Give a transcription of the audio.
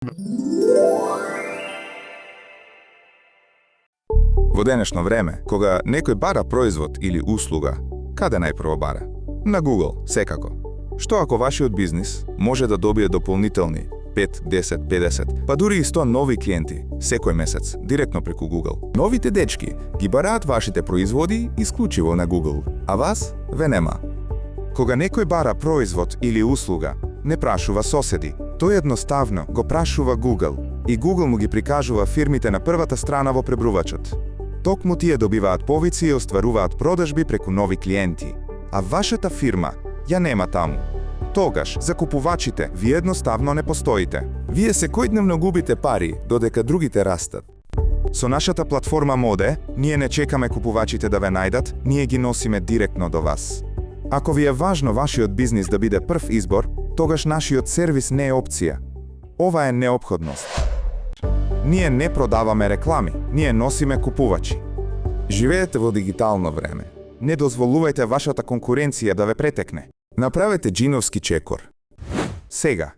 Во денешно време, кога некој бара производ или услуга, каде најпрво бара? На Google, секако. Што ако вашиот бизнис може да добие дополнителни 5, 10, 50, па дури и 100 нови клиенти секој месец, директно преку Google? Новите дечки ги бараат вашите производи исклучиво на Google, а вас ве нема. Кога некој бара производ или услуга, не прашува соседи. Тој едноставно го прашува Google и Google му ги прикажува фирмите на првата страна во пребрувачот. Токму тие добиваат повици и остваруваат продажби преку нови клиенти, а вашата фирма ја нема таму. Тогаш, за купувачите, ви едноставно не постоите. Вие секојдневно губите пари, додека другите растат. Со нашата платформа Моде, ние не чекаме купувачите да ве најдат, ние ги носиме директно до вас. Ако ви е важно вашиот бизнис да биде прв избор, тогаш нашиот сервис не е опција. Ова е неопходност. Ние не продаваме реклами, ние носиме купувачи. Живеете во дигитално време. Не дозволувајте вашата конкуренција да ве претекне. Направете джиновски чекор. Сега.